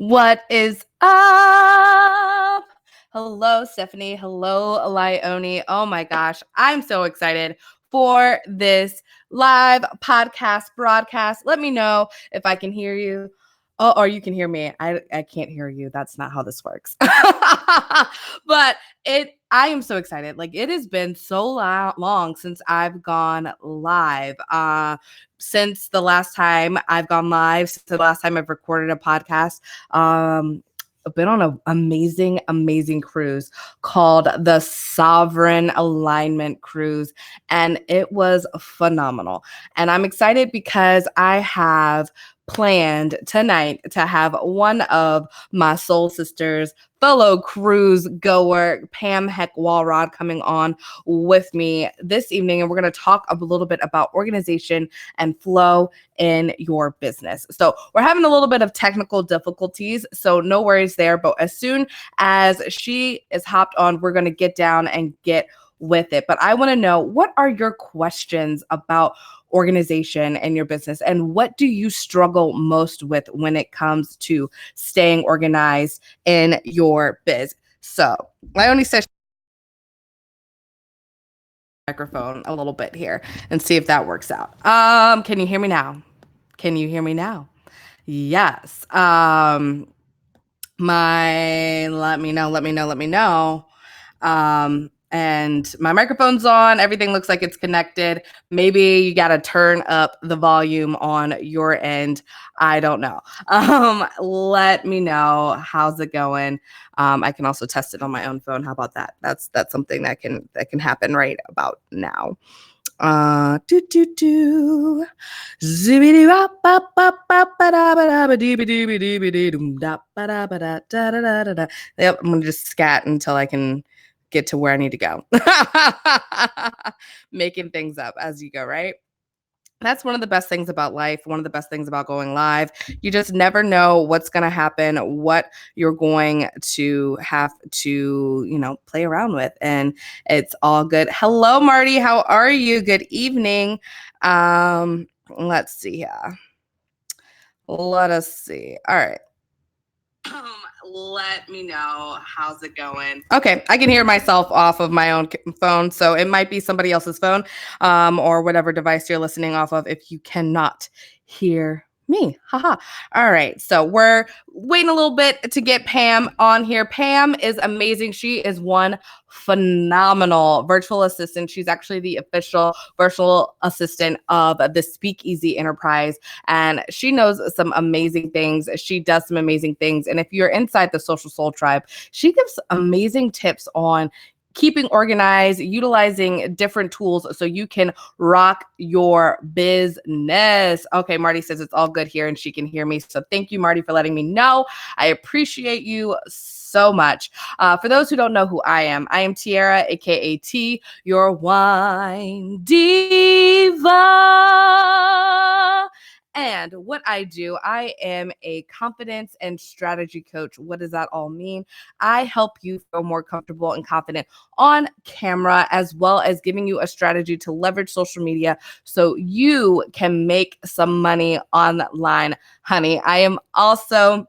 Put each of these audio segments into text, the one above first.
What is up? Hello, Stephanie. Hello, Lione. Oh my gosh, I'm so excited for this live podcast broadcast. Let me know if I can hear you. Oh, or you can hear me. I can't hear you. That's not how this works. But I am so excited. Like, it has been so long since I've gone live. Since the last time I've gone live, since the last time I've recorded a podcast. I've been on an amazing cruise called the Sovereign Alignment Cruise, and it was phenomenal. And I'm excited because I have planned tonight to have one of my soul sisters, fellow cruise goer, Pam Heck Walrod, coming on with me this evening. And we're going to talk a little bit about organization and flow in your business. So we're having a little bit of technical difficulties, so no worries there. But as soon as she is hopped on, we're going to get down and get with it. But I want to know, what are your questions about organization and your business, and what do you struggle most with when it comes to staying organized in your biz? So I only said microphone a little bit here and see if that works out. Can you hear me now? Can you hear me now? Yes. Let me know. And my microphone's on. Everything looks like it's connected. Maybe you got to turn up the volume on your end. I don't know. Let me know. How's it going? I can also test it on my own phone. How about that? That's something that can happen right about now. Zibbity bop bop bop bop ba da ba da ba dee ba dee ba dee ba dee dum da ba da ba da da da da da da. Yep, I'm gonna just scat until I can get to where I need to go. Making things up as you go, right? That's one of the best things about life. One of the best things about going live. You just never know what's going to happen, what you're going to have to, play around with. And it's all good. Hello, Marty. How are you? Good evening. Let's see here. Let us see. All right. Let me know. How's it going? Okay, I can hear myself off of my own phone, so it might be somebody else's phone, or whatever device you're listening off of if you cannot hear me. Haha. All right, so we're waiting a little bit to get Pam on here. Pam is amazing. She is one phenomenal virtual assistant. She's actually the official virtual assistant of the SpeakEasy enterprise, and she knows some amazing things. She does some amazing things. And if you're inside the Social Soul Tribe, she gives amazing tips on keeping organized, utilizing different tools so you can rock your business. Okay, Marty says it's all good here and she can hear me. So thank you, Marty, for letting me know. I appreciate you so much. For those who don't know who I am Tiara, aka T, your wine diva. And what I do, I am a confidence and strategy coach. What does that all mean? I help you feel more comfortable and confident on camera, as well as giving you a strategy to leverage social media so you can make some money online, honey. I am also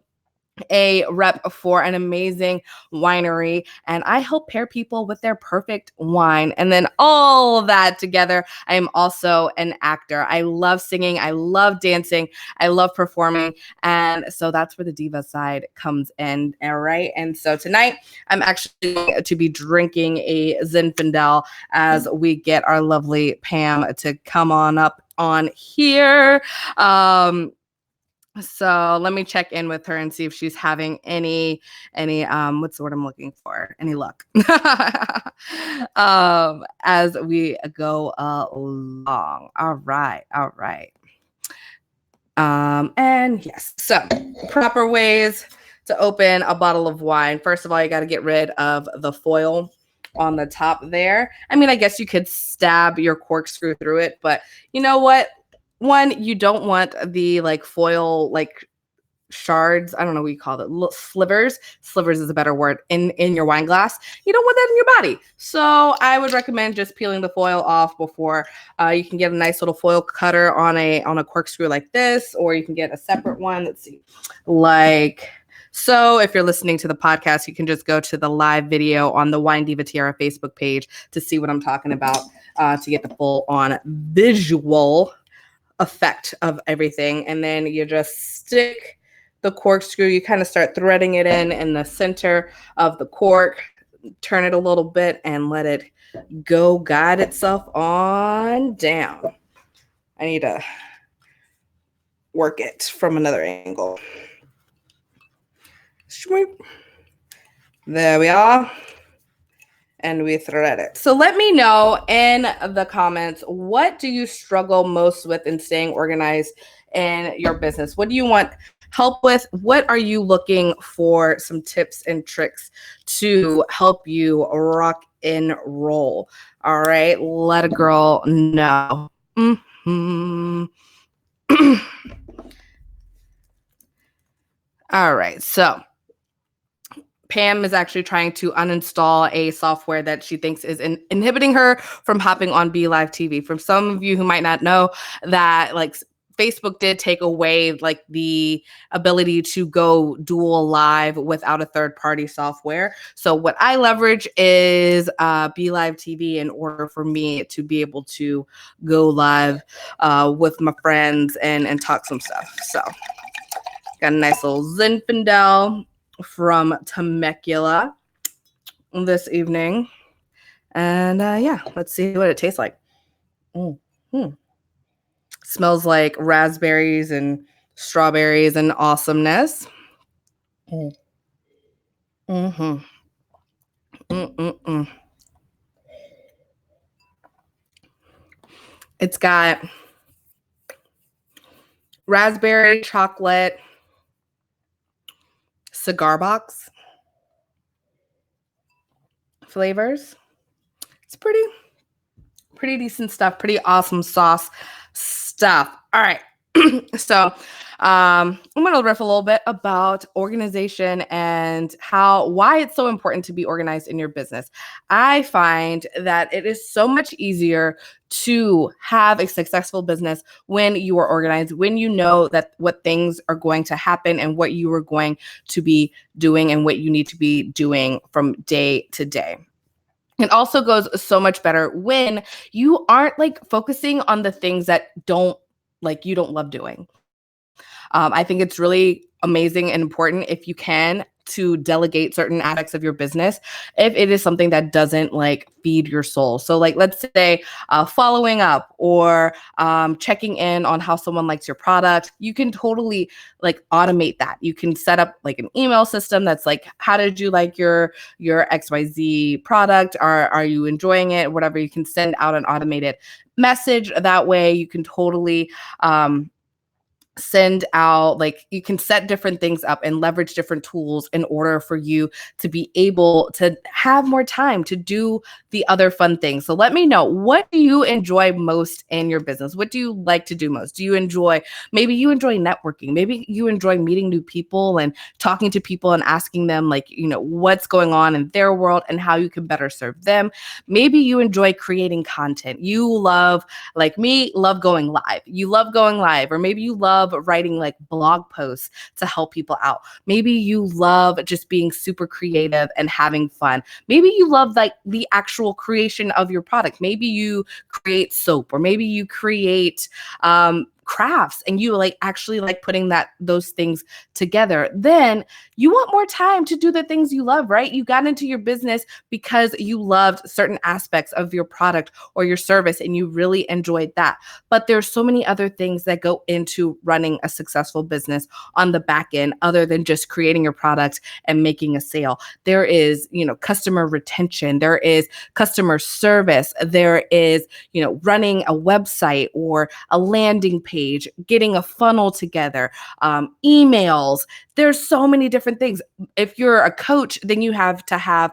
a rep for an amazing winery, and I help pair people with their perfect wine. And then all of that together, I am also an actor. I love singing, I love dancing, I love performing, and so that's where the diva side comes in. All right, and so tonight I'm actually going to be drinking a Zinfandel as we get our lovely Pam to come on up on here. So let me check in with her and see if she's having any what's the word I'm looking for? Any luck. As we go along. All right. And yes, so proper ways to open a bottle of wine. First of all, you got to get rid of the foil on the top there. I mean, I guess you could stab your corkscrew through it, but you know what? One, you don't want the foil shards. I don't know what you call it. Slivers. Slivers is a better word in your wine glass. You don't want that in your body. So I would recommend just peeling the foil off before. You can get a nice little foil cutter on a corkscrew like this, or you can get a separate one. Let's see, like So if you're listening to the podcast, you can just go to the live video on the Wine Diva Tiara Facebook page to see what I'm talking about, to get the full on visual effect of everything. And then you just stick the corkscrew. You kind of start threading it in the center of the cork, turn it a little bit and let it go guide itself on down. I need to work it from another angle. There we are. And we thread it. So let me know in the comments, what do you struggle most with in staying organized in your business? What do you want help with? What are you looking for some tips and tricks to help you rock and roll? All right, let a girl know. All right, so Pam is actually trying to uninstall a software that she thinks is inhibiting her from hopping on Be Live TV. For some of you who might not know that, like, Facebook did take away like the ability to go dual live without a third-party software. So what I leverage is Be Live TV in order for me to be able to go live with my friends and talk some stuff. So got a nice little Zinfandel from Temecula this evening. And yeah, let's see what it tastes like. Smells like raspberries and strawberries and awesomeness. It's got raspberry chocolate cigar box flavors. It's pretty decent stuff, pretty awesome sauce stuff. All right. So I'm going to riff a little bit about organization and why it's so important to be organized in your business. I find that it is so much easier to have a successful business when you are organized, when you know that what things are going to happen and what you are going to be doing and what you need to be doing from day to day. It also goes so much better when you aren't like focusing on the things that you don't love doing. I think it's really amazing and important if you can to delegate certain aspects of your business if it is something that doesn't like feed your soul. So like, let's say following up or checking in on how someone likes your product, you can totally like automate that. You can set up like an email system that's like, how did you like your XYZ product? Are you enjoying it? Whatever, you can send out an automated message. That way you can totally send out, like, you can set different things up and leverage different tools in order for you to be able to have more time to do the other fun things. So let me know, what do you enjoy most in your business? What do you like to do most? Maybe you enjoy networking. Maybe you enjoy meeting new people and talking to people and asking them like, what's going on in their world and how you can better serve them. Maybe you enjoy creating content. You love, like me, love going live. You love going live, or maybe you love writing like blog posts to help people out. Maybe you love just being super creative and having fun. Maybe you love like the actual creation of your product. Maybe you create soap, or maybe you create crafts and you like actually like putting those things together. Then you want more time to do the things you love, right? You got into your business because you loved certain aspects of your product or your service and you really enjoyed that. But there's so many other things that go into running a successful business on the back end other than just creating your product and making a sale. There is, customer retention, there is customer service, there is, running a website or a landing page, getting a funnel together, emails. There's so many different things. If you're a coach, then you have to have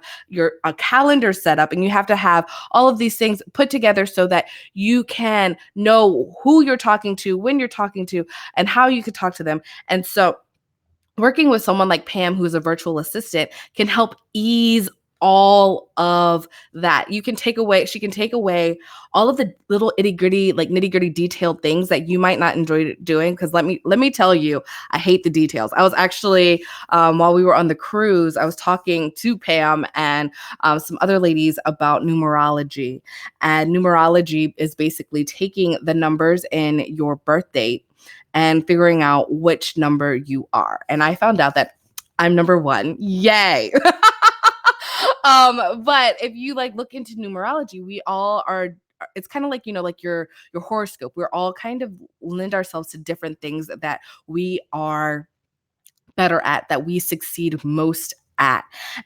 a calendar set up, and you have to have all of these things put together so that you can know who you're talking to, when you're talking to, and how you could talk to them. And so working with someone like Pam, who's a virtual assistant, can help ease all of that. She can take away all of the little itty gritty, like nitty gritty detailed things that you might not enjoy doing. Cause let me tell you, I hate the details. I was actually, while we were on the cruise, I was talking to Pam and some other ladies about numerology. And numerology is basically taking the numbers in your birth date and figuring out which number you are. And I found out that I'm number 1. Yay. But if you like look into numerology, we all are, it's kind of like, like your horoscope. We're all kind of lend ourselves to different things that we are better at, that we succeed most at.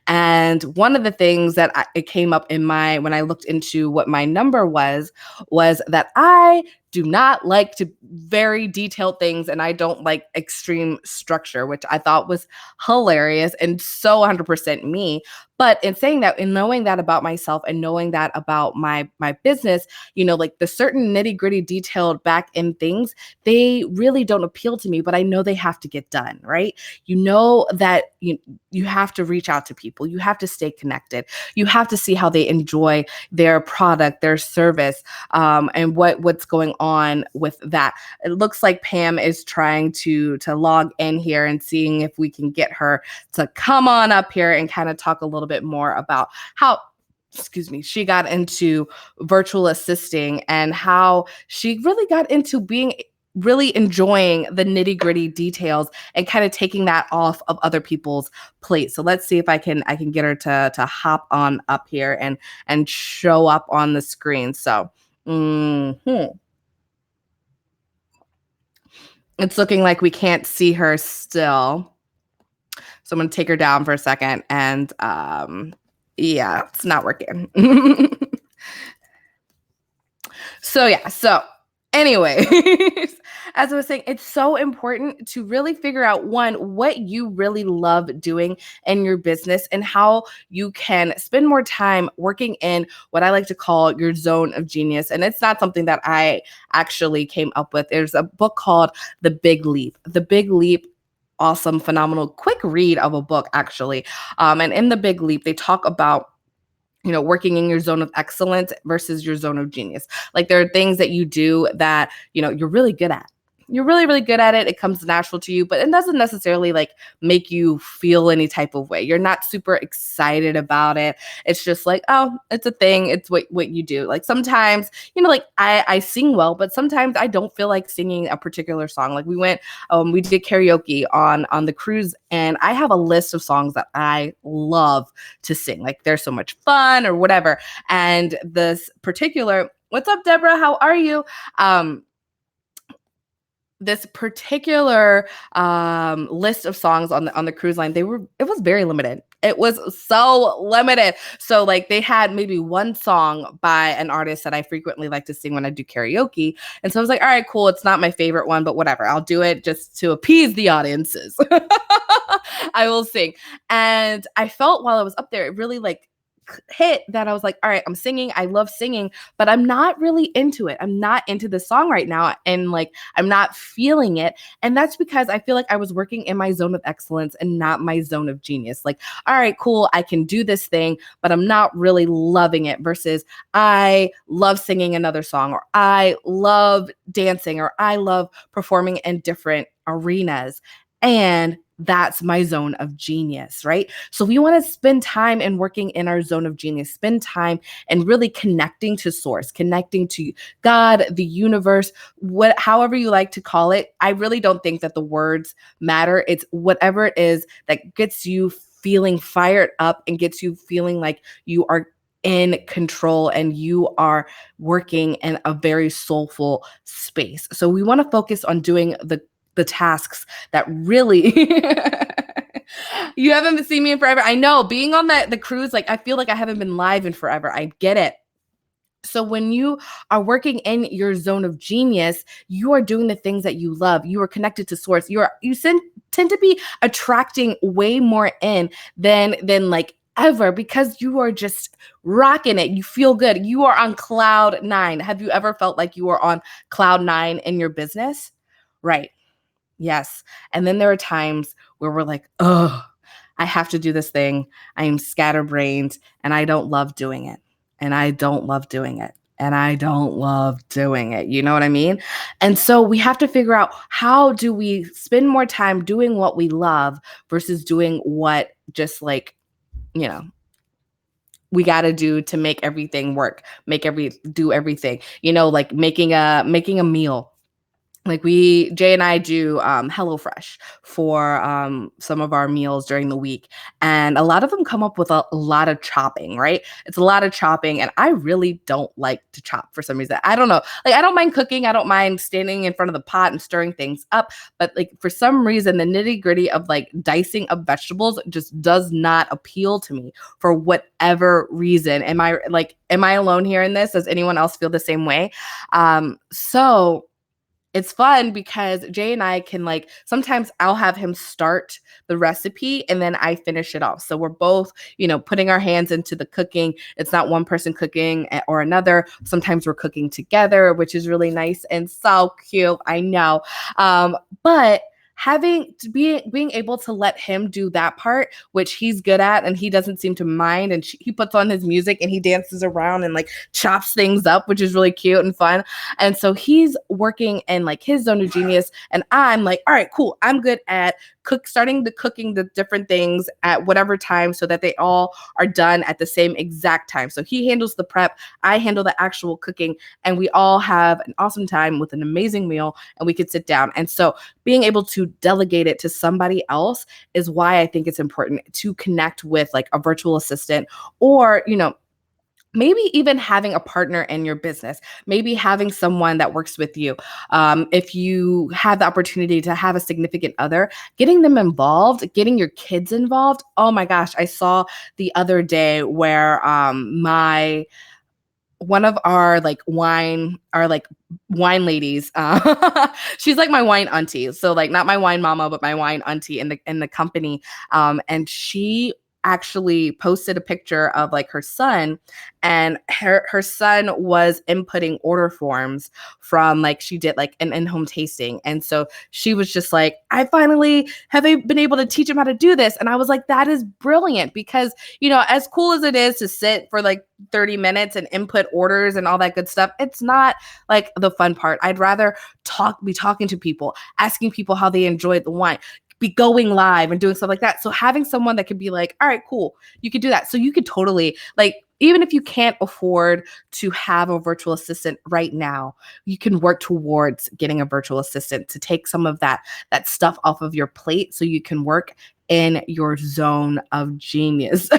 And one of the things that it came up in when I looked into what my number was that I do not like to very detailed things, and I don't like extreme structure, which I thought was hilarious and so 100% me. But in saying that, and knowing that about myself and knowing that about my business, like the certain nitty gritty detailed back end things, they really don't appeal to me, but I know they have to get done, right? You know that you have to reach out to people. You have to stay connected. You have to see how they enjoy their product, their service, and what's going on with that. It looks like Pam is trying to log in here and seeing if we can get her to come on up here and kind of talk a little bit more about how, she got into virtual assisting and how she really got into really enjoying the nitty gritty details and kind of taking that off of other people's plates. So let's see if I can get her to hop on up here and show up on the screen. So it's looking like we can't see her still. So I'm going to take her down for a second and yeah, it's not working. So anyway, as I was saying, it's so important to really figure out, one, what you really love doing in your business and how you can spend more time working in what I like to call your zone of genius. And it's not something that I actually came up with. There's a book called The Big Leap. The Big Leap, awesome, phenomenal, quick read of a book, actually. And in The Big Leap, they talk about working in your zone of excellence versus your zone of genius. Like there are things that you do that, you're really good at. You're really, really good at it. It comes natural to you, but it doesn't necessarily like make you feel any type of way. You're not super excited about it. It's just like, oh, it's a thing. It's what you do. Like sometimes, like I sing well, but sometimes I don't feel like singing a particular song. Like we did karaoke on the cruise, and I have a list of songs that I love to sing. Like they're so much fun or whatever. And this particular, what's up, Deborah? How are you? This particular list of songs on the cruise line, it was very limited. It was so limited. So like they had maybe one song by an artist that I frequently like to sing when I do karaoke. And so I was like, all right, cool. It's not my favorite one, but whatever. I'll do it just to appease the audiences. I will sing. And I felt while I was up there, it really like hit that I was like, all right, I'm singing. I love singing, but I'm not really into it. I'm not into the song right now. And like, I'm not feeling it. And that's because I feel like I was working in my zone of excellence and not my zone of genius. Like, all right, cool. I can do this thing, but I'm not really loving it versus I love singing another song, or I love dancing, or I love performing in different arenas. And that's my zone of genius, right? So we want to spend time in working in our zone of genius, spend time and really connecting to source, connecting to God, the universe, however you like to call it. I really don't think that the words matter. It's whatever it is that gets you feeling fired up and gets you feeling like you are in control and you are working in a very soulful space. So we want to focus on doing the tasks that really you haven't seen me in forever. I know, being on the cruise, like I feel like I haven't been live in forever. I get it. So when you are working in your zone of genius, you are doing the things that you love. You are connected to source. You tend to be attracting way more in than like ever, because you are just rocking it. You feel good. You are on cloud 9. Have you ever felt like you are on cloud 9 in your business? Right. Yes. And then there are times where we're like, oh, I have to do this thing. I am scatterbrained and I don't love doing it. And I don't love doing it. And I don't love doing it. You know what I mean? And so we have to figure out, how do we spend more time doing what we love versus doing what just like, you know, we got to do to make everything work, do everything, like making a meal. Like Jay and I do HelloFresh for some of our meals during the week. And a lot of them come up with a lot of chopping, right? It's a lot of chopping. And I really don't like to chop for some reason. I don't know. Like, I don't mind cooking. I don't mind standing in front of the pot and stirring things up. But like, for some reason, the nitty gritty of like dicing of vegetables just does not appeal to me for whatever reason. Am I alone here in this? Does anyone else feel the same way? So it's fun because Jay and I can, like, sometimes I'll have him start the recipe and then I finish it off. So we're both, putting our hands into the cooking. It's not one person cooking or another. Sometimes we're cooking together, which is really nice and so cute. I know. But being able to let him do that part, which he's good at and he doesn't seem to mind, and he puts on his music and he dances around and like chops things up, which is really cute and fun. And so he's working in like his zone of genius, and I'm like, all right, cool, I'm good at cooking the different things at whatever time so that they all are done at the same exact time. So he handles the prep, I handle the actual cooking, and we all have an awesome time with an amazing meal, and we could sit down. And so being able to delegate it to somebody else is why I think it's important to connect with like a virtual assistant, or, maybe even having a partner in your business, maybe having someone that works with you. If you have the opportunity to have a significant other, getting them involved, getting your kids involved. Oh my gosh, I saw the other day where one of our wine ladies, she's like my wine auntie. So like not my wine mama, but my wine auntie in the company. And she actually posted a picture of like her son, and her son was inputting order forms from, like, she did like an in-home tasting. And so she was just like, I finally have been able to teach him how to do this. And I was like, that is brilliant, because, as cool as it is to sit for like 30 minutes and input orders and all that good stuff, it's not like the fun part. I'd rather be talking to people, asking people how they enjoyed the wine, be going live and doing stuff like that. So having someone that could be like, all right, cool, you could do that. So you could totally, like, even if you can't afford to have a virtual assistant right now, you can work towards getting a virtual assistant to take some of that stuff off of your plate so you can work in your zone of genius.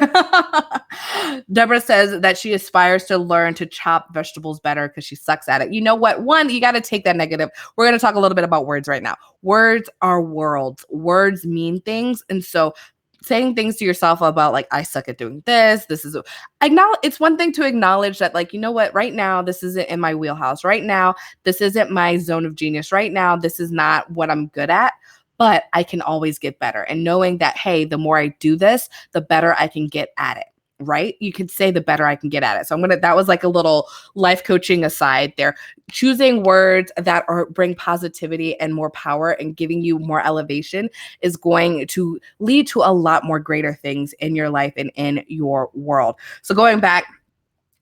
Deborah says that she aspires to learn to chop vegetables better because she sucks at it. You know what? One, you got to take that negative. We're going to talk a little bit about words right now. Words are worlds. Words mean things. And so saying things to yourself about like, I suck at doing this. It's one thing to acknowledge that, like, you know what, right now, this isn't in my wheelhouse. Right now, this isn't my zone of genius. Right now, this is not what I'm good at. But I can always get better. And knowing that, hey, the more I do this, the better I can get at it, right? You could say the better I can get at it. So that was like a little life coaching aside there. Choosing words that bring positivity and more power and giving you more elevation is going to lead to a lot more greater things in your life and in your world. So going back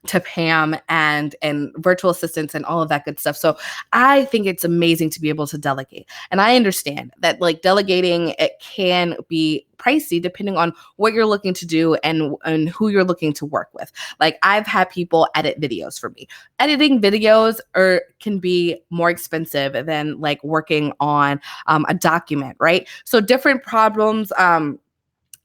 to Pam and virtual assistants and all of that good stuff. So I think it's amazing to be able to delegate. And I understand that like delegating, it can be pricey depending on what you're looking to do and who you're looking to work with. Like, I've had people edit videos for me. Editing videos can be more expensive than like working on a document, right? So different problems,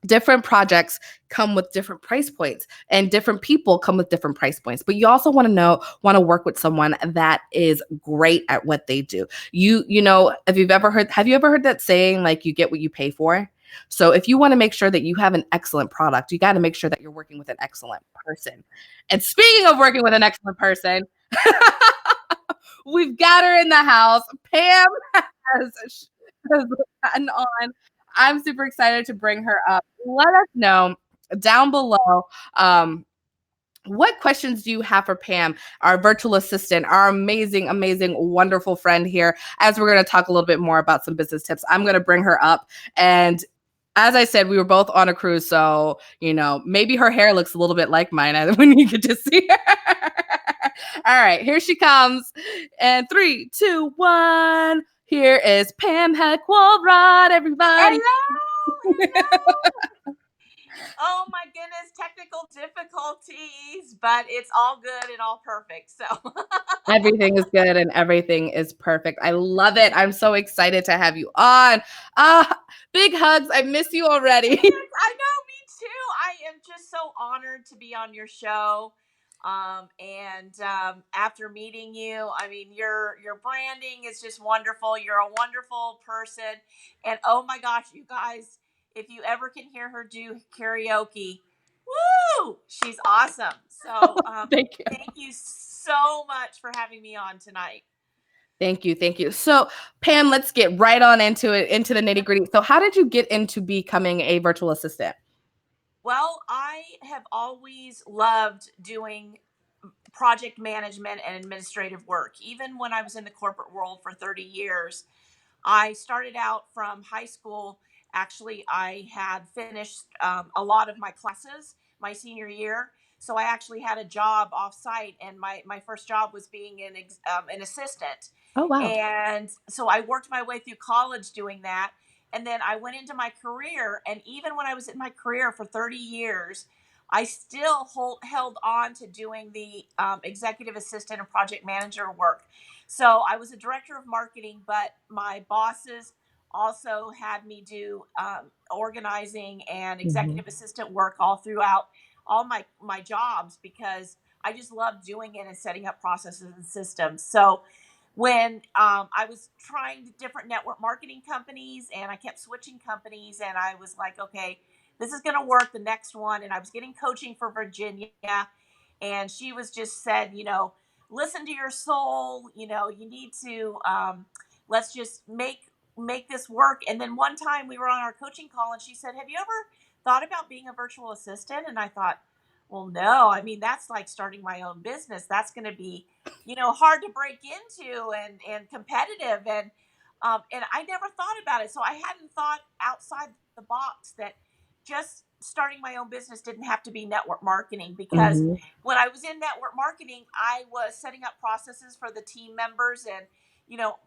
different projects come with different price points, and different people come with different price points. But you also want to work with someone that is great at what they do. Have you ever heard that saying, like, you get what you pay for? So if you want to make sure that you have an excellent product, you got to make sure that you're working with an excellent person. And speaking of working with an excellent person, we've got her in the house. Pam has gotten on. I'm super excited to bring her up. Let us know down below what questions do you have for Pam, our virtual assistant, our amazing, amazing, wonderful friend here, as we're going to talk a little bit more about some business tips. I'm going to bring her up, and as I said, we were both on a cruise, so maybe her hair looks a little bit like mine when you get to see her. All right, here she comes. And 3, 2, 1. Here is Pam Heck Walrod, everybody. Hello. Oh my goodness, technical difficulties, but it's all good and all perfect. So Everything is good and everything is perfect. I love it. I'm so excited to have you on. Big hugs. I miss you already. I know, me too. I am just so honored to be on your show. And after meeting you, I mean, your branding is just wonderful. You're a wonderful person, and oh my gosh, you guys, if you ever can hear her do karaoke, woo, she's awesome. So, Thank you. thank you so much for having me on tonight. Thank you. Thank you. So, Pam, let's get right on into it, into the nitty gritty. So, how did you get into becoming a virtual assistant? Well, I have always loved doing project management and administrative work. Even when I was in the corporate world for 30 years, I started out from high school. Actually, I had finished a lot of my classes my senior year. So I actually had a job off site, and my first job was being an assistant. Oh, wow. And so I worked my way through college doing that. And then I went into my career. And even when I was in my career for 30 years, I still held on to doing the executive assistant and project manager work. So I was a director of marketing, but my bosses also had me do organizing and Mhm. executive assistant work all throughout all my jobs, because I just love doing it and setting up processes and systems. So when I was trying different network marketing companies, and I kept switching companies, and I was like, okay, this is going to work, the next one. And I was getting coaching for Virginia, and she was just said, listen to your soul, you need to let's just make this work. And then one time we were on our coaching call, and she said, have you ever thought about being a virtual assistant? And I thought, well, no, I mean, that's like starting my own business. That's going to be hard to break into, and competitive, and I never thought about it. So I hadn't thought outside the box that just starting my own business didn't have to be network marketing, because Mhm. when I was in network marketing, I was setting up processes for the team members, and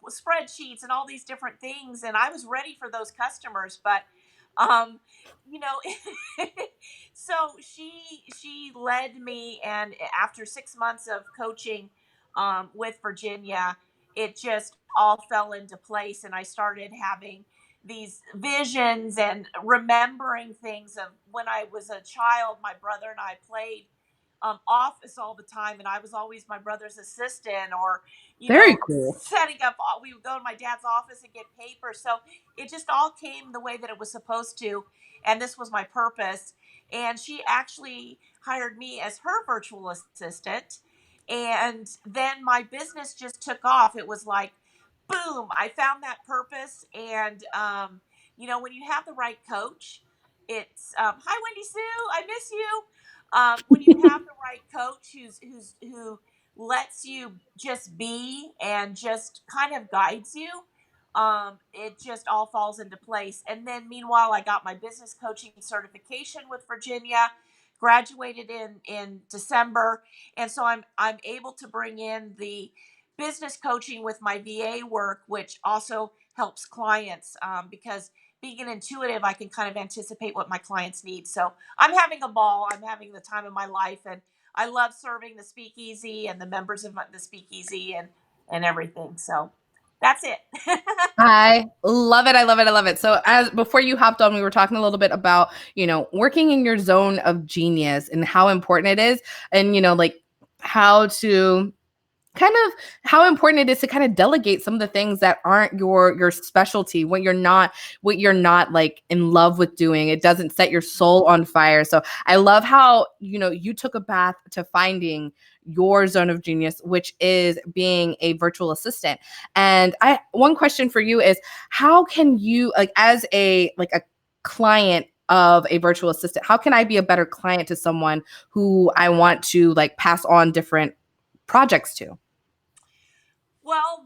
spreadsheets and all these different things, and I was ready for those customers. But um you know so she led me, and after 6 months of coaching with Virginia, it just all fell into place, and I started having these visions and remembering things of when I was a child. My brother and I played office all the time, and I was always my brother's assistant, or Very cool. setting up. We would go to my dad's office and get paper. So it just all came the way that it was supposed to, and this was my purpose. And she actually hired me as her virtual assistant, and then my business just took off. It was like, boom, I found that purpose. And when you have the right coach, it's hi Wendy Sue, I miss you. When you have the right coach who lets you just be and just kind of guides you, it just all falls into place. And then meanwhile, I got my business coaching certification with Virginia, graduated in December, and so I'm able to bring in the business coaching with my VA work, which also helps clients, because being an intuitive, I can kind of anticipate what my clients need. So I'm having a ball. I'm having the time of my life, and I love serving the Speakeasy and the members of the Speakeasy, and everything. So that's it. I love it. I love it. I love it. So, as before you hopped on, we were talking a little bit about, working in your zone of genius and how important it is, and, like how to kind of how important it is to kind of delegate some of the things that aren't your specialty, what you're not like in love with doing. It doesn't set your soul on fire. So I love how you took a path to finding your zone of genius, which is being a virtual assistant. And I one question for you is, how can you, like, as a client of a virtual assistant, how can I be a better client to someone who I want to pass on different projects to? Well,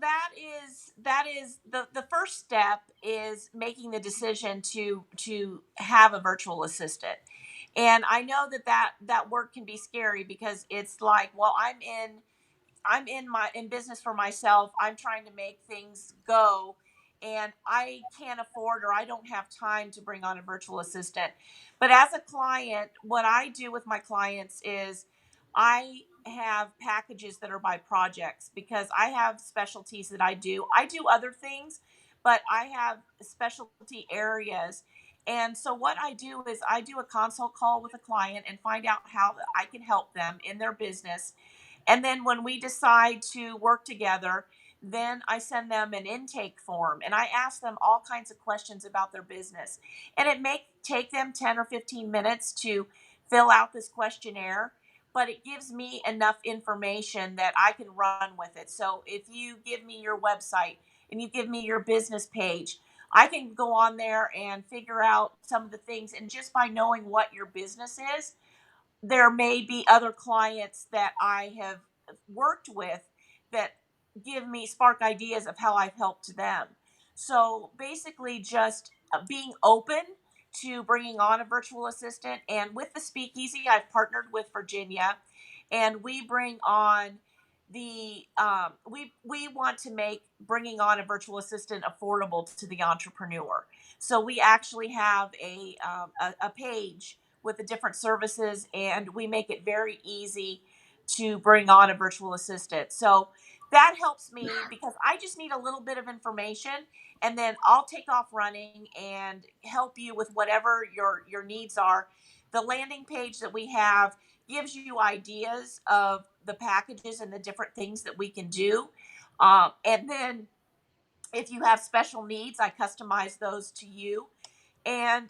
that is the first step is making the decision to have a virtual assistant. And I know that that word can be scary because it's like, well, I'm in business for myself. I'm trying to make things go, and I can't afford or I don't have time to bring on a virtual assistant. But as a client, what I do with my clients is I have packages that are by projects because I have specialties that I do. I do other things, but I have specialty areas. And so what I do is I do a consult call with a client and find out how I can help them in their business, and then when we decide to work together, then I send them an intake form and I ask them all kinds of questions about their business. And it may take them 10 or 15 minutes to fill out this questionnaire, but it gives me enough information that I can run with it. So if you give me your website and you give me your business page, I can go on there and figure out some of the things. And just by knowing what your business is, there may be other clients that I have worked with that give me spark ideas of how I've helped them. So basically, just being open to bringing on a virtual assistant. And with the Speakeasy, I've partnered with Virginia, and we bring on we want to make bringing on a virtual assistant affordable to the entrepreneur. So we actually have a page with the different services, and we make it very easy to bring on a virtual assistant. So that helps me because I just need a little bit of information, and then I'll take off running and help you with whatever your needs are. The landing page that we have gives you ideas of the packages and the different things that we can do. And then if you have special needs, I customize those to you. And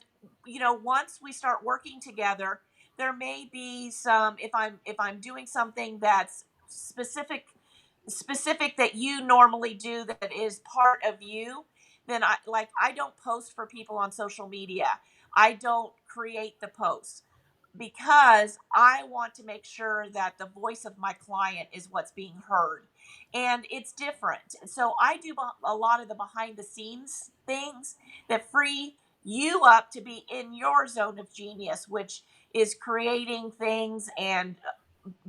once we start working together, there may be some, if I'm doing something that's specific that you normally do that is part of you, then I don't post for people on social media. I don't create the posts because I want to make sure that the voice of my client is what's being heard. And it's different. So I do a lot of the behind the scenes things that free you up to be in your zone of genius, which is creating things and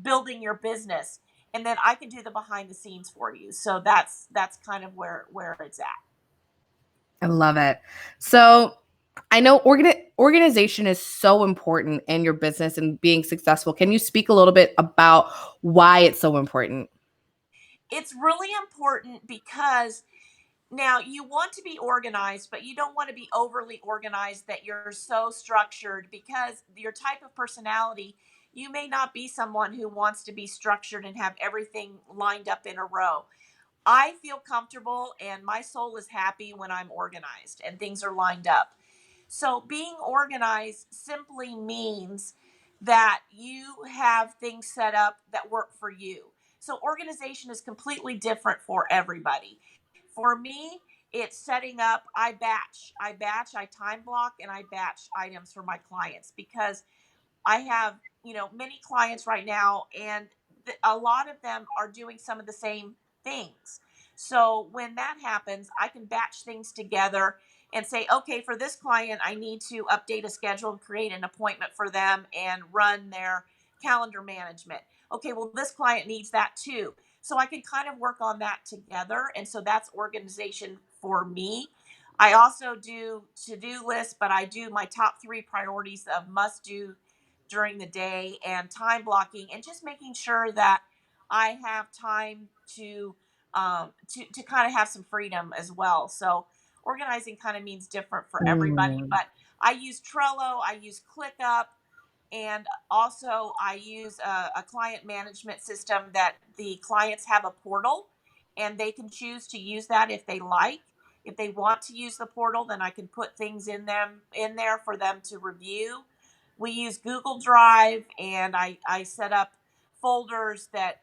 building your business. And then I can do the behind the scenes for you. So that's kind of where it's at. I love it. So I know organization is so important in your business and being successful. Can you speak a little bit about why it's so important? It's really important because now you want to be organized, but you don't want to be overly organized that you're so structured because your type of personality, you may not be someone who wants to be structured and have everything lined up in a row. I feel comfortable and my soul is happy when I'm organized and things are lined up. So being organized simply means that you have things set up that work for you. So organization is completely different for everybody. For me, it's setting up, I time block, and I batch items for my clients because I have, many clients right now, and a lot of them are doing some of the same things. So when that happens, I can batch things together and say, okay, for this client, I need to update a schedule and create an appointment for them and run their calendar management. Okay, well, this client needs that too. So I can kind of work on that together. And so that's organization for me. I also do to-do lists, but I do my top three priorities of must do during the day and time blocking and just making sure that I have time to kind of have some freedom as well. So organizing kind of means different for everybody, Mm. but I use Trello, I use ClickUp, and also I use a client management system that the clients have a portal and they can choose to use that if they like. If they want to use the portal, then I can put things in there for them to review. We use Google Drive, and I set up folders that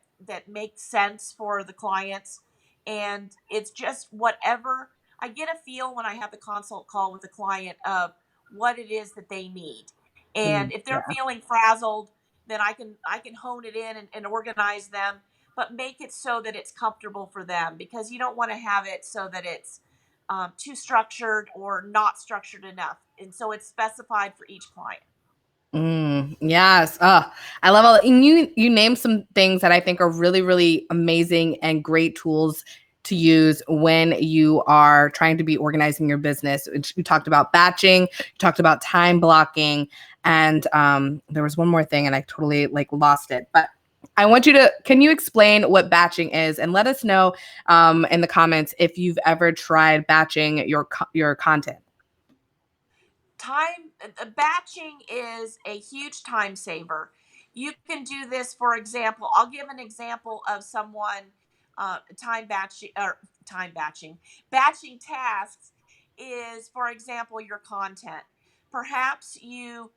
make sense for the clients. And it's just whatever I get a feel when I have the consult call with the client of what it is that they need. And Mm, if they're yeah. feeling frazzled, then I can hone it in and organize them. but make it so that it's comfortable for them, because you don't want to have it so that it's too structured or not structured enough. And so it's specified for each client. Yes. I love all. And you named some things that I think are really, really amazing and great tools to use when you are trying to be organizing your business. You talked about batching, you talked about time blocking, and there was one more thing, and I totally lost it. But I want you to, can you explain what batching is, and let us know in the comments if you've ever tried batching your content. Batching is a huge time saver. You can do this, for example, I'll give an example of someone time batching. Batching tasks is, for example, your content. Perhaps you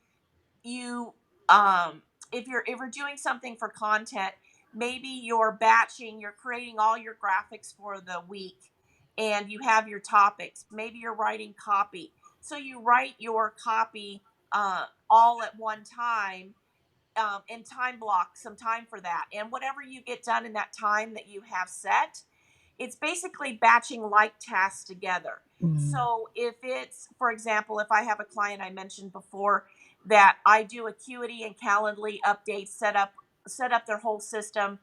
if you're doing something for content, maybe you're creating all your graphics for the week, and you have your topics. Maybe you're writing copy, so you write your copy all at one time, and time block some time for that, and whatever you get done in that time that you have set, it's basically batching like tasks together. So if it's, for example, if I have a client I mentioned before that I do Acuity and Calendly updates, set up their whole system,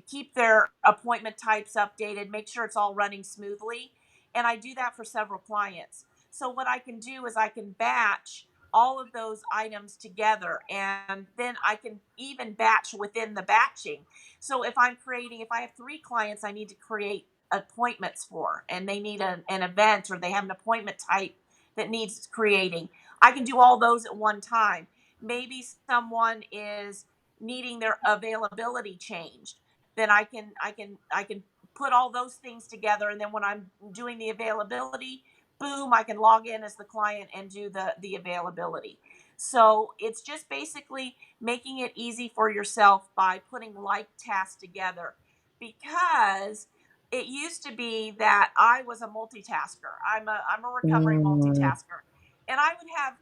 keep their appointment types updated, make sure it's all running smoothly. And I do that for several clients. So what I can do is I can batch all of those items together, and then I can even batch within the batching. So if I have 3 clients I need to create appointments for, and they need an event, or they have an appointment type that needs creating, I can do all those at one time. Maybe someone is needing their availability changed, then I can put all those things together, and then when I'm doing the availability, boom, I can log in as the client and do the availability. So it's just basically making it easy for yourself by putting like tasks together, because it used to be that I was a multitasker. I'm a recovering Mm. multitasker, and I would have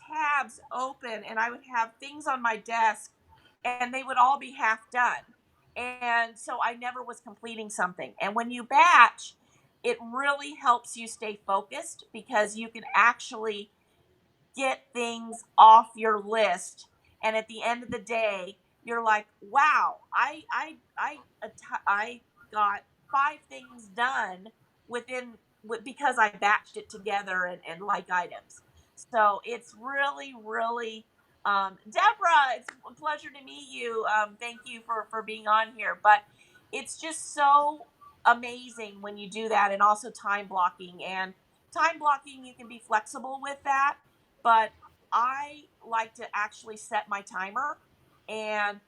tabs open, and I would have things on my desk, and they would all be half done. And so I never was completing something. And when you batch, it really helps you stay focused, because you can actually get things off your list, and at the end of the day you're like, wow, I got 5 things done because I batched it together, and like items. So it's really, really, Deborah, it's a pleasure to meet you. Thank you for being on here. But it's just so amazing when you do that. And also time blocking, you can be flexible with that, but I like to actually set my timer, and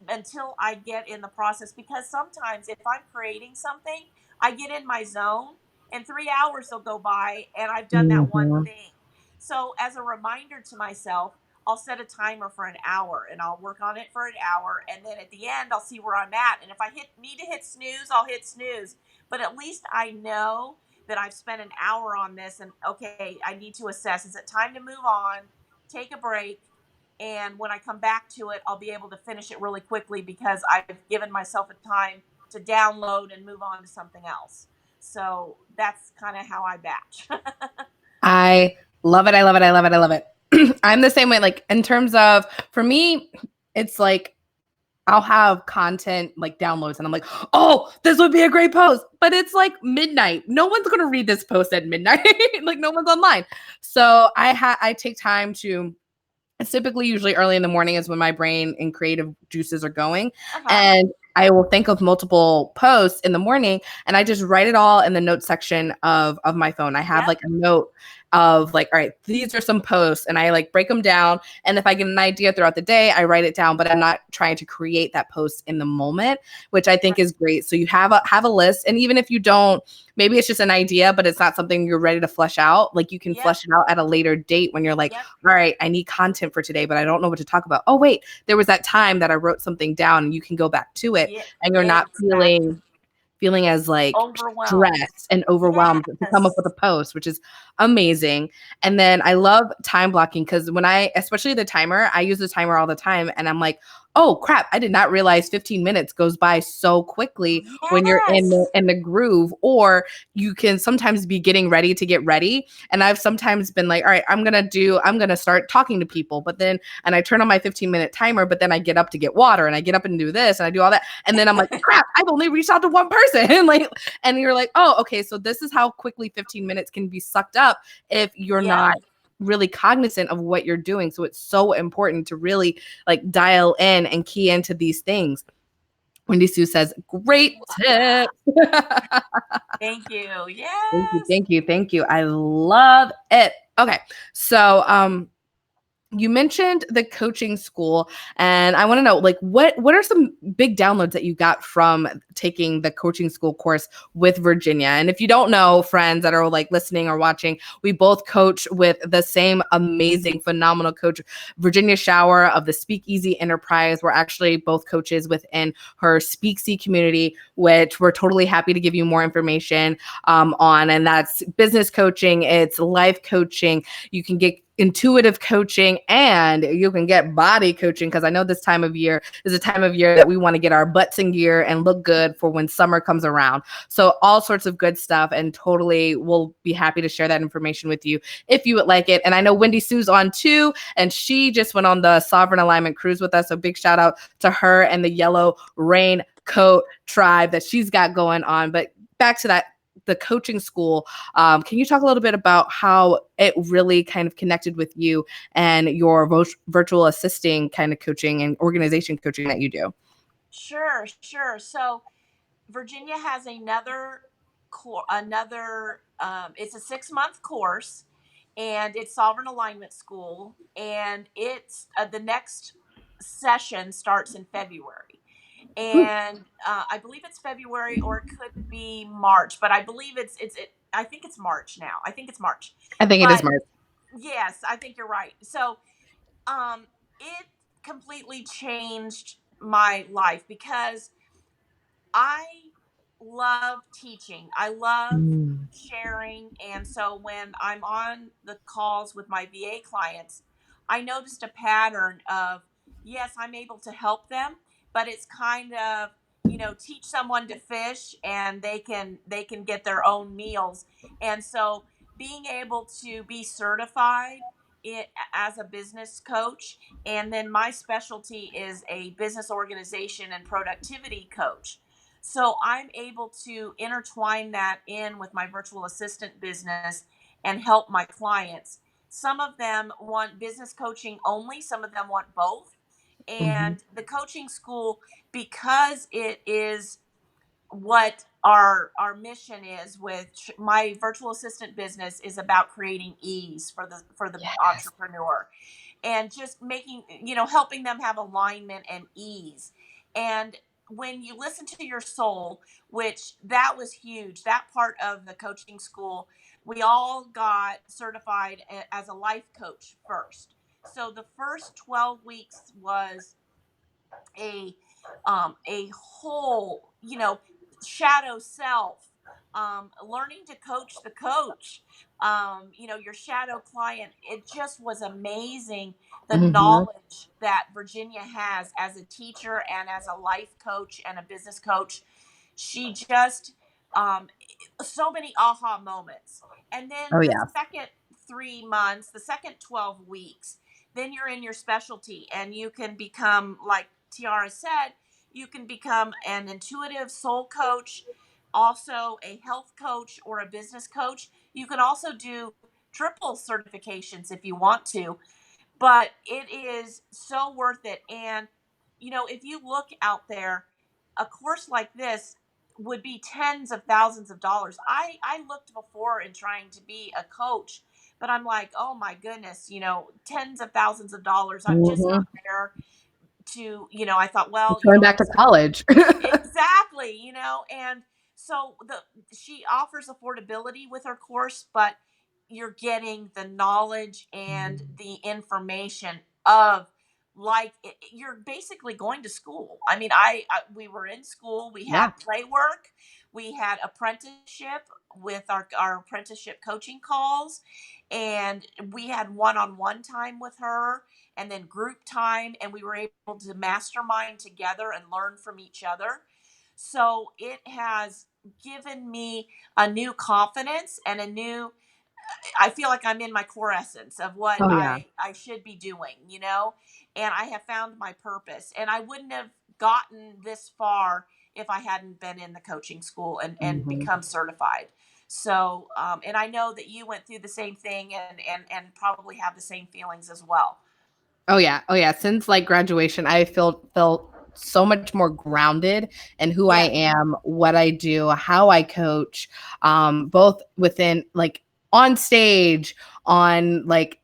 until I get in the process, because sometimes if I'm creating something, I get in my zone, and 3 hours will go by and I've done that one Mhm. thing. So as a reminder to myself, I'll set a timer for an hour, and I'll work on it for an hour, and then at the end I'll see where I'm at, and if I need to hit snooze, I'll hit snooze. But at least I know that I've spent an hour on this, and okay, I need to assess, is it time to move on, take a break, and when I come back to it, I'll be able to finish it really quickly, because I've given myself a time to download and move on to something else. So that's kind of how I batch. I love it. I love it. I love it. I love it. I'm the same way. Like, in terms of, for me, it's like I'll have content like downloads, and I'm like, oh, this would be a great post. But it's like midnight. No one's gonna read this post at midnight. Like, no one's online. So I take time to, it's typically usually early in the morning is when my brain and creative juices are going. Uh-huh. And I will think of multiple posts in the morning, and I just write it all in the notes section of my phone. I have Yep. like a note of like, all right, these are some posts, and I like break them down. And if I get an idea throughout the day, I write it down, but I'm not trying to create that post in the moment, which I think Right. is great. So you have a list. And even if you don't, maybe it's just an idea, but it's not something you're ready to flesh out. Like, you can Yep. flesh it out at a later date when you're like, Yep. all right, I need content for today, but I don't know what to talk about. Oh, wait, there was that time that I wrote something down, and you can go back to it, Yeah. and you're not Exactly. feeling as like Overwhelmed. stressed and overwhelmed to come up with a Yes. post, which is amazing. And then I love time blocking, because when especially the timer, I use the timer all the time, and I'm like, oh crap, I did not realize 15 minutes goes by so quickly when you're Yes. in the groove. Or you can sometimes be getting ready to get ready. And I've sometimes been like, all right, I'm gonna start talking to people, but then and I turn on my 15-minute timer, but then I get up to get water and I get up and do this and I do all that. And then I'm like, crap, I've only reached out to one person. Like, and you're like, oh, okay, so this is how quickly 15 minutes can be sucked up if you're Yes. not really cognizant of what you're doing. So it's so important to really like dial in and key into these things. Wendy Sue says, great tip. Thank you. Thank you, Yes. thank you, thank you. I love it. Okay, so you mentioned the coaching school, and I want to know, like, what are some big downloads that you got from taking the coaching school course with Virginia? And if you don't know, friends that are like listening or watching, we both coach with the same amazing, phenomenal coach, Virginia Shower of the SpeakEasy Enterprise. We're actually both coaches within her SpeakEasy community, which we're totally happy to give you more information on. And that's business coaching, it's life coaching. You can get intuitive coaching and you can get body coaching, because I know this time of year is a time of year that we want to get our butts in gear and look good for when summer comes around. So all sorts of good stuff, and totally we'll be happy to share that information with you if you would like it. And I know Wendy Sue's on too, and she just went on the Sovereign Alignment cruise with us. So big shout out to her and the Yellow Raincoat tribe that she's got going on. But back to that, the coaching school. Can you talk a little bit about how it really kind of connected with you and your virtual assisting kind of coaching and organization coaching that you do? Sure, sure. So Virginia has it's a 6-month course, and it's Sovereign Alignment School, and it's the next session starts in February. And I believe it's February, or it could be March, but I believe I think it's March now. I think it's March. I think it is But March. yes, I think you're right. So um it completely changed my life because I love teaching. I love Mm. sharing. And so when I'm on the calls with my VA clients, I noticed a pattern of, yes, I'm able to help them, but it's kind of, teach someone to fish and they can get their own meals. And so being able to be certified as a business coach, and then my specialty is a business organization and productivity coach. So I'm able to intertwine that in with my virtual assistant business and help my clients. Some of them want business coaching only, some of them want both. Mhm. And the coaching school, because it is what our mission is with my virtual assistant business, is about creating ease for the Yes. entrepreneur, and just making, helping them have alignment and ease. And when you listen to your soul, which that was huge, that part of the coaching school, we all got certified as a life coach first. So the first 12 weeks was a a whole, shadow self, learning to coach the coach, your shadow client. It just was amazing, the Mhm. knowledge that Virginia has as a teacher and as a life coach and a business coach. She just, so many aha moments. And then Oh the yeah. second 3 months, the second 12 weeks, then you're in your specialty and you can become, like Tiara said, you can become an intuitive soul coach, also a health coach or a business coach. You can also do triple certifications if you want to, but it is so worth it. And, if you look out there, a course like this would be tens of thousands of dollars. I looked before in trying to be a coach, but I'm like, oh my goodness, tens of thousands of dollars. I'm just not Mhm. there to, I thought, well, Going back to college. exactly, and so she offers affordability with her course, but you're getting the knowledge and the information of, like, you're basically going to school. I mean, we were in school, we had Yeah. play work, We had apprenticeship with our apprenticeship coaching calls, and we had one-on-one time with her, and then group time, and we were able to mastermind together and learn from each other. So it has given me a new confidence and a new, I feel like I'm in my core essence of what Oh yeah. I should be doing, and I have found my purpose. And I wouldn't have gotten this far if I hadn't been in the coaching school and Mhm. become certified. So, and I know that you went through the same thing and probably have the same feelings as well. Oh yeah. Oh yeah. Since like graduation, I felt so much more grounded in who I Yeah. am, what I do, how I coach, both within like on stage, on like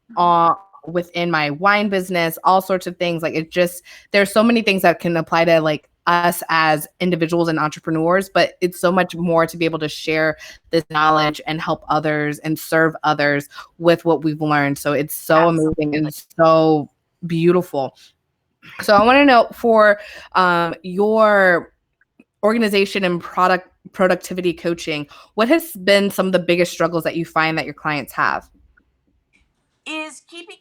within my wine business, all sorts of things. Like it just there's so many things that can apply to like us as individuals and entrepreneurs, but it's so much more to be able to share this knowledge and help others and serve others with what we've learned. So it's so amazing Absolutely. and so beautiful. So I want to know for your organization and product productivity coaching, what has been some of the biggest struggles that you find that your clients have? Is keeping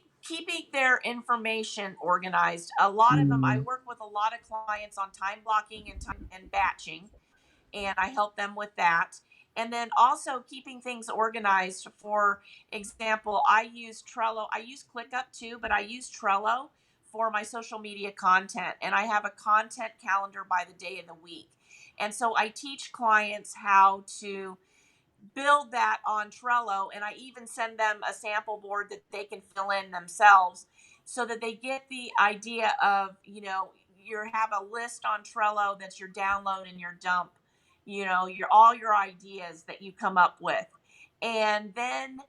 their information organized. A lot of them, I Mm. work with a lot of clients on time blocking and batching, and I help them with that. And then also keeping things organized. For example, I use Trello. I use ClickUp too, but I use Trello for my social media content, and I have a content calendar by the day of the week. And so I teach clients how to build that on Trello, and I even send them a sample board that they can fill in themselves so that they get the idea of, you have a list on Trello that's your download and your dump, your all your ideas that you come up with. And then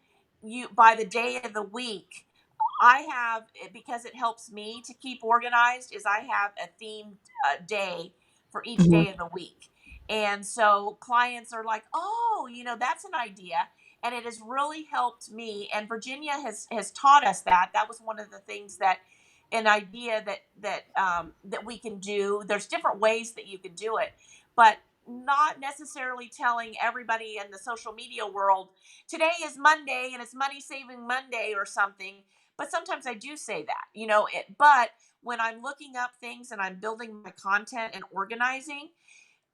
you by the day of the week, I have, because it helps me to keep organized, is I have a themed day for each Mhm. day of the week. And so clients are like, "Oh, that's an idea." And it has really helped me, and Virginia has taught us that. That was one of the things that an idea that we can do. There's different ways that you can do it, but not necessarily telling everybody in the social media world today is Monday and it's money saving Monday or something. But sometimes I do say that, but when I'm looking up things and I'm building my content and organizing,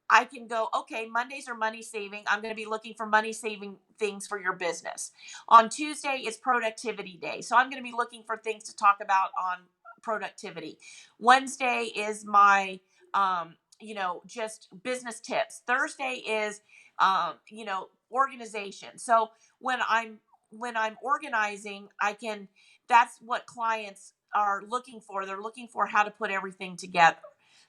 I can go, okay, Mondays are money saving. I'm going to be looking for money saving things for your business. On Tuesday is productivity day. So I'm going to be looking for things to talk about on productivity. Wednesday is my, just business tips. Thursday is, organization. So when I'm organizing, that's what clients are looking for. They're looking for how to put everything together.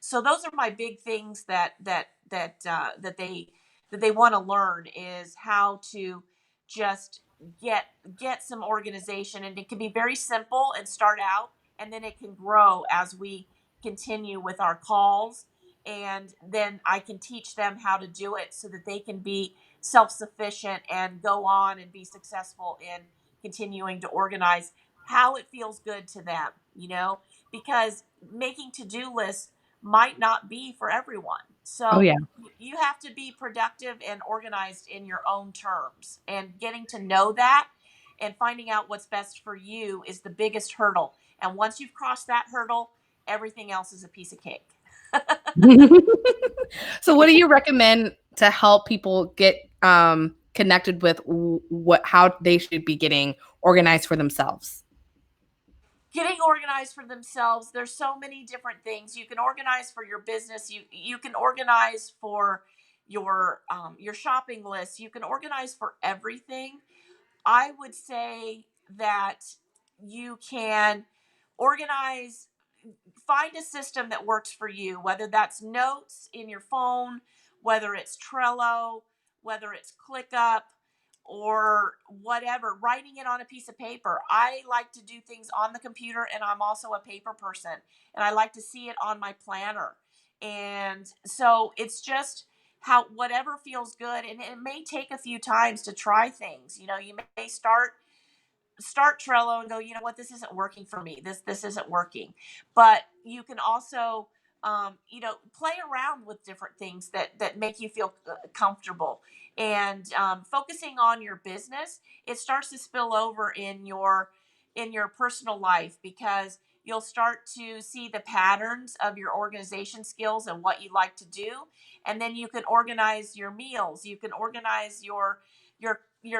So those are my big things that they want to learn, is how to just get get some organization. And it can be very simple and start out, and then it can grow as we continue with our calls, and then I can teach them how to do it so that they can be self-sufficient and go on and be successful in continuing to organize how it feels good to them, because making to-do lists might not be for everyone. Oh So yeah. you have to be productive and organized in your own terms. And getting to know that and finding out what's best for you is the biggest hurdle. And once you've crossed that hurdle, everything else is a piece of cake. So what do you recommend to help people get connected with what how they should be getting organized for themselves? Getting organized for themselves, there's so many different things you can organize for your business. You can organize for your shopping list. You can organize for everything. I would say that you can organize, find a system that works for you, whether that's notes in your phone, whether it's Trello, whether it's ClickUp, or whatever, writing it on a piece of paper. I like to do things on the computer, and I'm also a paper person, and I like to see it on my planner. And so it's just how whatever feels good, and it may take a few times to try things. You may start Trello and go, you know what, this isn't working for me. This isn't working. But you can also play around with different things that make you feel comfortable, and focusing on your business, it starts to spill over in your personal life, because you'll start to see the patterns of your organization skills and what you like to do, and then you can organize your meals, you can organize your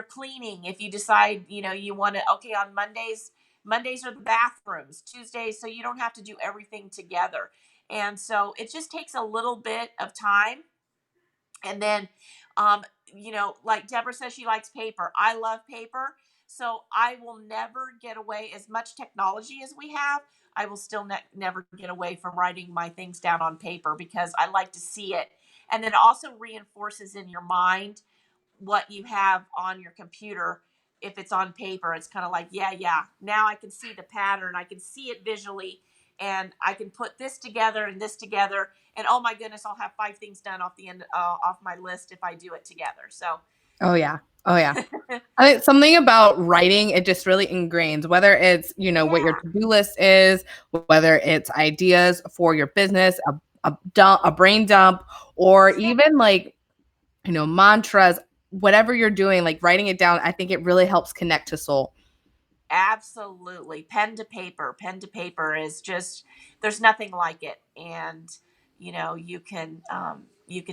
cleaning. If you decide, you want to, okay, on Mondays are the bathrooms, Tuesdays, so you don't have to do everything together. And so it just takes a little bit of time. And then, like Deborah says, she likes paper. I love paper. So I will never get away, as much technology as we have, I will still never get away from writing my things down on paper, because I like to see it. And then it also reinforces in your mind what you have on your computer. If it's on paper, it's kind of like, yeah, yeah, now I can see the pattern, I can see it visually, and I can put this together and this together, and oh my goodness, I'll have 5 things done off the end, off my list, if I do it together. So Oh yeah. Oh yeah. I think something about writing, it just really ingrains, whether it's, what your yeah, to-do list is, whether it's ideas for your business, a brain dump, or yeah, even like, mantras, whatever you're doing, like writing it down, I think it really helps connect to soul. absolutely. Pen to paper is just, there's nothing like it. And you can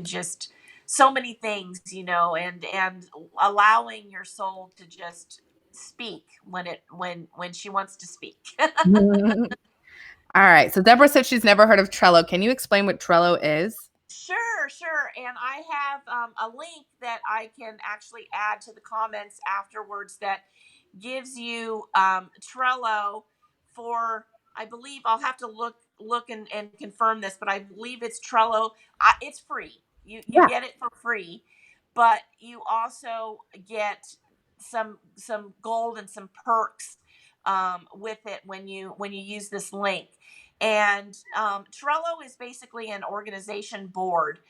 just, so many things, and allowing your soul to just speak when she wants to speak. All right. So Deborah said she's never heard of Trello. Can you explain what Trello is? Sure, sure. And I have a link that I can actually add to the comments afterwards, that gives you Trello for, I believe, I'll have to look and confirm this, but I believe it's Trello. It's free. You Yeah. get it for free, but you also get some gold and some perks with it when you use this link. And Trello is basically an organization board.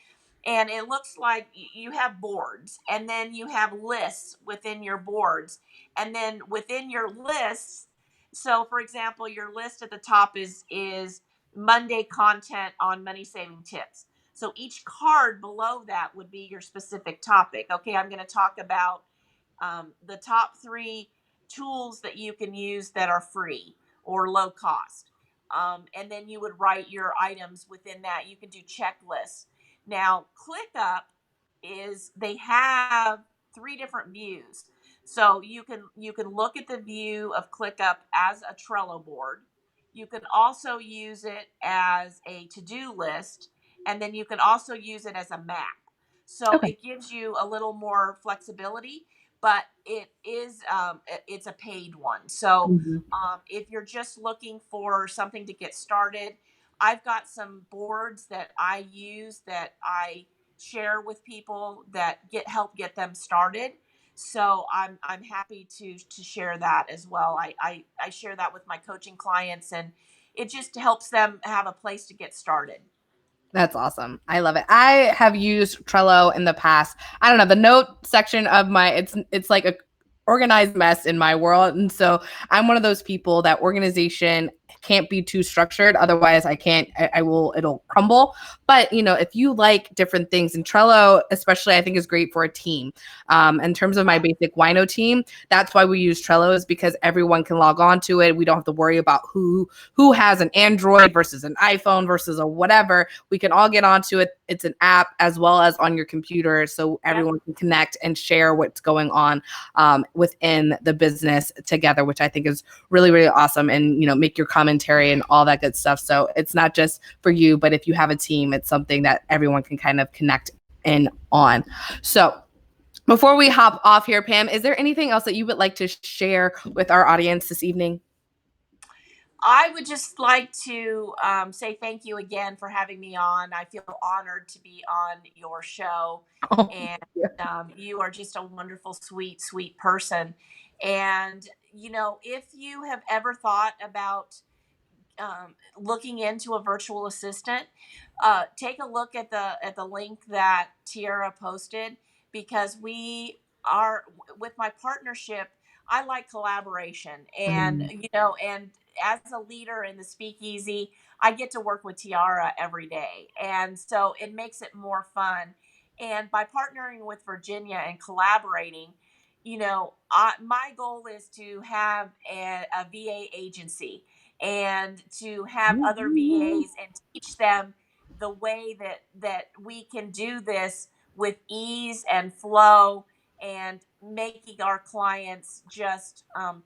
And it looks like you have boards, and then you have lists within your boards. And then within your lists, so for example, your list at the top is Monday content on money saving tips. So each card below that would be your specific topic. Okay, I'm going to talk about the top 3 tools that you can use that are free or low cost. And then you would write your items within that. You can do checklists. Now, ClickUp is, they have 3 different views. So you can look at the view of ClickUp as a Trello board. You can also use it as a to-do list, and then you can also use it as a map. So Okay. it gives you a little more flexibility, but it's a paid one. So Mhm. if you're just looking for something to get started, I've got some boards that I use, that I share with people, that help get them started. So I'm happy to share that as well. I share that with my coaching clients, and it just helps them have a place to get started. That's awesome. I love it. I have used Trello in the past. I don't know, the note section of my it's like a organized mess in my world. And so I'm one of those people that organization can't be too structured. Otherwise I will, it'll crumble. But if you like different things, and Trello, especially, I think is great for a team. In terms of my Yeah. basic wino team, that's why we use Trello, is because everyone can log on to it. We don't have to worry about who has an Android versus an iPhone versus a whatever. We can all get onto it. It's an app as well as on your computer, so Yep. everyone can connect and share what's going on within the business together, which I think is really, really awesome. And make your commentary and all that good stuff. So it's not just for you, but if you have a team, it's something that everyone can kind of connect in on. So before we hop off here, Pam, is there anything else that you would like to share with our audience this evening? I would just like to say thank you again for having me on. I feel honored to be on your show, Oh, and yeah. you are just a wonderful, sweet, sweet person. And if you have ever thought about looking into a virtual assistant, take a look at the link that Tiara posted, because we are, with my partnership. I like collaboration, and Mhm. as a leader in the Speakeasy, I get to work with Tiara every day. And so it makes it more fun. And by partnering with Virginia and collaborating, my goal is to have a VA agency and to have other VAs and teach them the way that we can do this with ease and flow, and making our clients just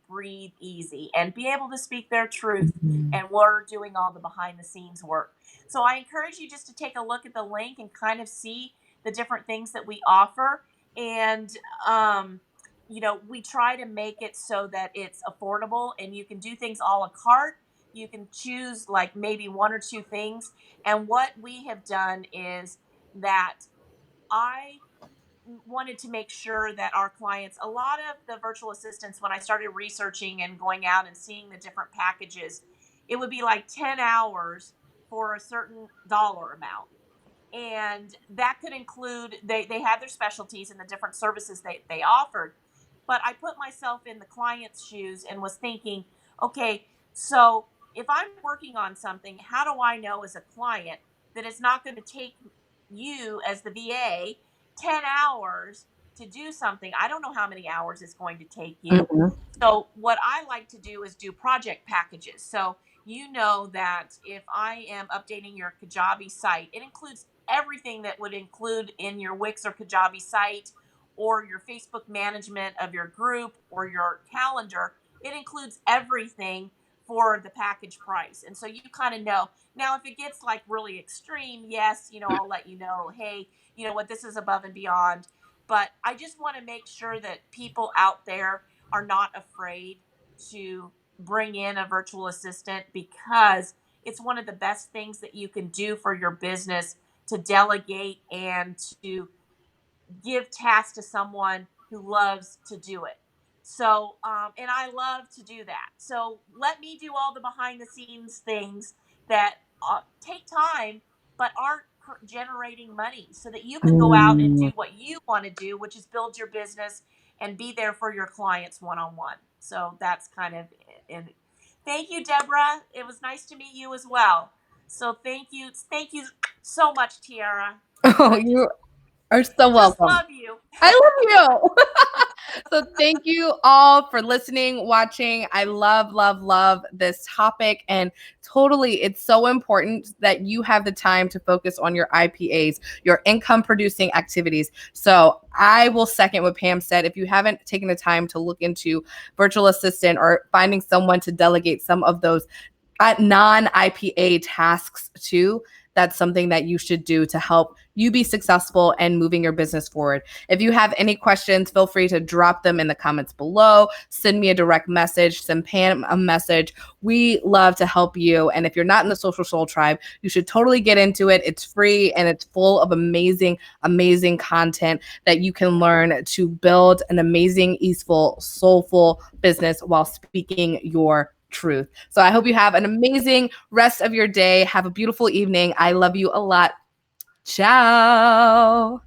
breathe easy and be able to speak their truth. And we're doing all the behind the scenes work. So I encourage you just to take a look at the link and kind of see the different things that we offer. And we try to make it so that it's affordable and you can do things a la carte. You can choose like maybe one or two things. And what we have done is that I wanted to make sure that our clients, a lot of the virtual assistants, when I started researching and going out and seeing the different packages, it would be like 10 hours for a certain dollar amount. And that could include, they had their specialties and the different services they offered. But I put myself in the client's shoes and was thinking, okay, so if I'm working on something, how do I know as a client that it's not going to take you as the VA 10 hours to do something? I don't know how many hours it's going to take you. Mhm. So what I like to do is do project packages. So that if I am updating your Kajabi site, it includes everything that would include in your Wix or Kajabi site, or your Facebook management of your group or your calendar. It includes everything for the package price. And so you kind of know. Now, if it gets like really extreme, yes, I'll let you know, hey, you know what, this is above and beyond. But I just want to make sure that people out there are not afraid to bring in a virtual assistant, because it's one of the best things that you can do for your business, to delegate and to give tasks to someone who loves to do it. So, and I love to do that. So let me do all the behind the scenes things that take time, but aren't generating money, so that you can go out and do Mm. what you want to do, which is build your business and be there for your clients one on one. So that's kind of it. And thank you, Deborah. It was nice to meet you as well. So thank you so much, Tiara. Oh, I you are so just welcome. love you. I love you. So thank you all for listening, watching. I love, love, love this topic. And totally, it's so important that you have the time to focus on your IPAs, your income producing activities. So I will second what Pam said. If you haven't taken the time to look into virtual assistant or finding someone to delegate some of those non-IPA tasks too, that's something that you should do to help you be successful and moving your business forward. If you have any questions, feel free to drop them in the comments below. Send me a direct message, send Pam a message. We love to help you. And if you're not in the Social Soul Tribe, you should totally get into it. It's free and it's full of amazing, amazing content that you can learn to build an amazing, easeful, soulful business while speaking your truth. So I hope you have an amazing rest of your day. Have a beautiful evening. I love you a lot. Ciao.